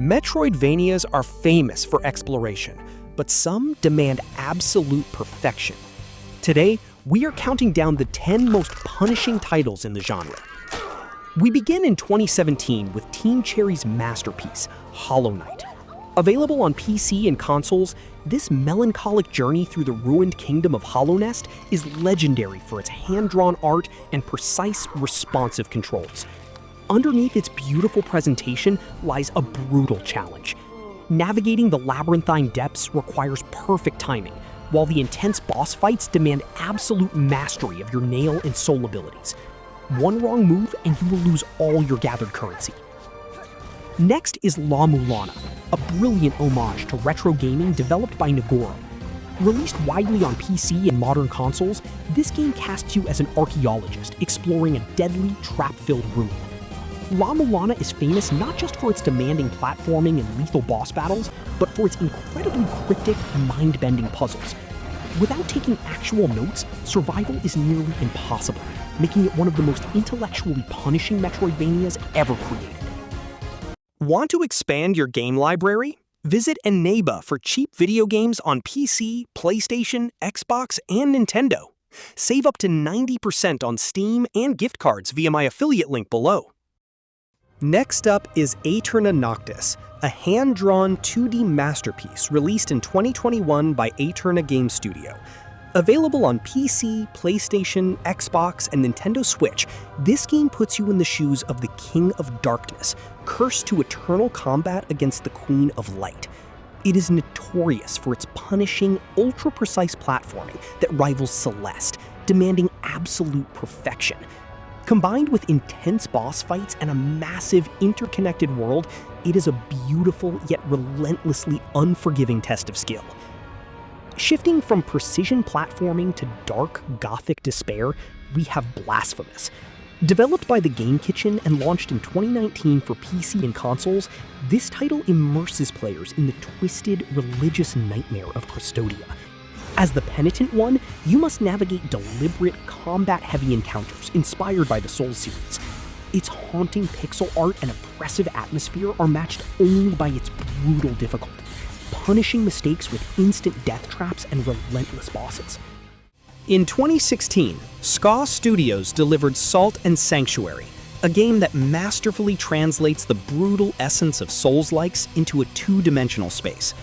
Metroidvanias are famous for exploration, but some demand absolute perfection. Today, we are counting down the 10 most punishing titles in the genre. We begin in 2017 with Team Cherry's masterpiece, Hollow Knight. Available on PC and consoles, this melancholic journey through the ruined kingdom of Hallownest is legendary for its hand-drawn art and precise, responsive controls. Underneath its beautiful presentation lies a brutal challenge. Navigating the labyrinthine depths requires perfect timing, while the intense boss fights demand absolute mastery of your nail and soul abilities. One wrong move and you will lose all your gathered currency. Next is La-Mulana, a brilliant homage to retro gaming developed by Nagoro. Released widely on PC and modern consoles, this game casts you as an archaeologist exploring a deadly, trap-filled ruin. La-Mulana is famous not just for its demanding platforming and lethal boss battles, but for its incredibly cryptic, mind-bending puzzles. Without taking actual notes, survival is nearly impossible, making it one of the most intellectually punishing Metroidvanias ever created. Want to expand your game library? Visit Eneba for cheap video games on PC, PlayStation, Xbox, and Nintendo. Save up to 90% on Steam and gift cards via my affiliate link below. Next up is Aeterna Noctis, a hand-drawn 2D masterpiece released in 2021 by Aeterna Game Studio. Available on PC, PlayStation, Xbox, and Nintendo Switch, this game puts you in the shoes of the King of Darkness, cursed to eternal combat against the Queen of Light. It is notorious for its punishing, ultra-precise platforming that rivals Celeste, demanding absolute perfection. Combined with intense boss fights and a massive, interconnected world, it is a beautiful yet relentlessly unforgiving test of skill. Shifting from precision platforming to dark, gothic despair, we have Blasphemous. Developed by the Game Kitchen and launched in 2019 for PC and consoles, this title immerses players in the twisted, religious nightmare of Custodia. As the Penitent One, you must navigate deliberate, combat-heavy encounters inspired by the Souls series. Its haunting pixel art and oppressive atmosphere are matched only by its brutal difficulty, punishing mistakes with instant death traps and relentless bosses. In 2016, SCA Studios delivered Salt and Sanctuary, a game that masterfully translates the brutal essence of Souls-likes into a two-dimensional space.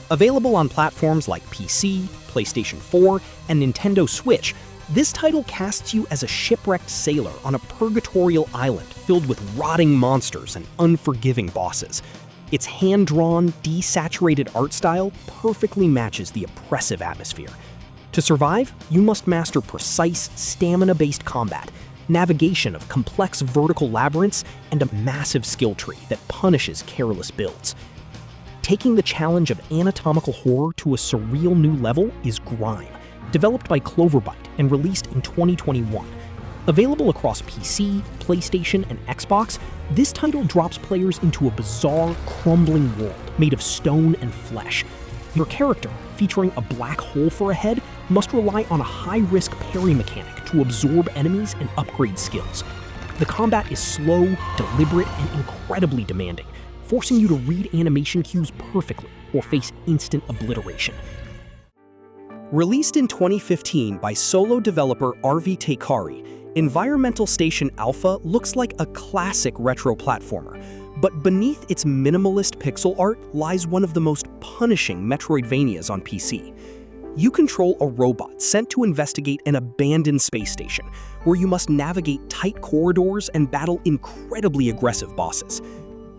Available on platforms like PC, PlayStation 4, and Nintendo Switch, this title casts you as a shipwrecked sailor on a purgatorial island filled with rotting monsters and unforgiving bosses. Its hand-drawn, desaturated art style perfectly matches the oppressive atmosphere. To survive, you must master precise, stamina-based combat, navigation of complex vertical labyrinths, and a massive skill tree that punishes careless builds. Taking the challenge of anatomical horror to a surreal new level is GRIME, developed by Cloverbyte and released in 2021. Available across PC, PlayStation, and Xbox, this title drops players into a bizarre, crumbling world made of stone and flesh. Your character, featuring a black hole for a head, must rely on a high-risk parry mechanic to absorb enemies and upgrade skills. The combat is slow, deliberate, and incredibly demanding, forcing you to read animation cues perfectly or face instant obliteration. Released in 2015 by solo developer RV Teikari, Environmental Station Alpha looks like a classic retro platformer, but beneath its minimalist pixel art lies one of the most punishing Metroidvanias on PC. You control a robot sent to investigate an abandoned space station, where you must navigate tight corridors and battle incredibly aggressive bosses.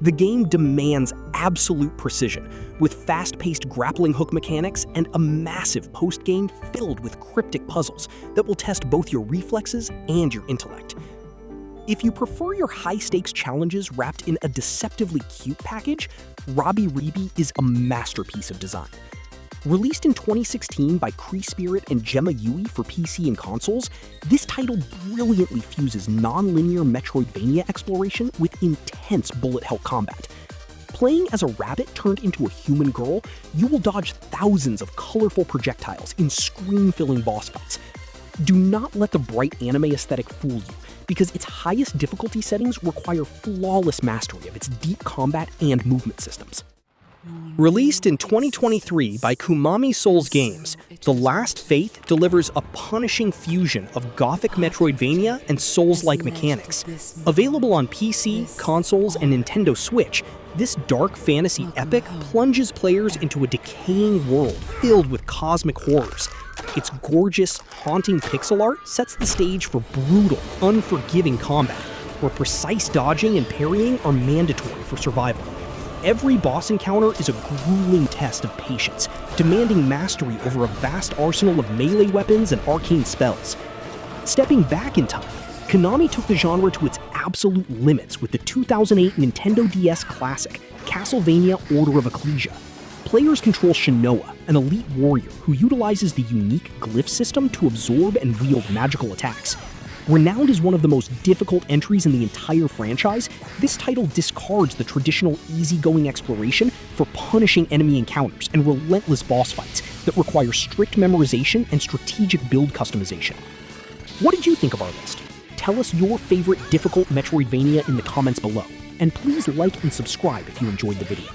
The game demands absolute precision, with fast-paced grappling hook mechanics and a massive post-game filled with cryptic puzzles that will test both your reflexes and your intellect. If you prefer your high-stakes challenges wrapped in a deceptively cute package, Rabi-Ribi is a masterpiece of design. Released in 2016 by Cree Spirit and Gemma Yui for PC and consoles, this title brilliantly fuses non-linear Metroidvania exploration with intense bullet hell combat. Playing as a rabbit turned into a human girl, you will dodge thousands of colorful projectiles in screen-filling boss fights. Do not let the bright anime aesthetic fool you, because its highest difficulty settings require flawless mastery of its deep combat and movement systems. Released in 2023 by Kumami Souls Games, The Last Faith delivers a punishing fusion of gothic Metroidvania and Souls-like mechanics. Available on PC, consoles, and Nintendo Switch, this dark fantasy epic plunges players into a decaying world filled with cosmic horrors. Its gorgeous, haunting pixel art sets the stage for brutal, unforgiving combat, where precise dodging and parrying are mandatory for survival. Every boss encounter is a grueling test of patience, demanding mastery over a vast arsenal of melee weapons and arcane spells. Stepping back in time, Konami took the genre to its absolute limits with the 2008 Nintendo DS classic, Castlevania Order of Ecclesia. Players control Shinoa, an elite warrior who utilizes the unique glyph system to absorb and wield magical attacks. Renowned as one of the most difficult entries in the entire franchise, this title discards the traditional easygoing exploration for punishing enemy encounters and relentless boss fights that require strict memorization and strategic build customization. What did you think of our list? Tell us your favorite difficult Metroidvania in the comments below, and please like and subscribe if you enjoyed the video.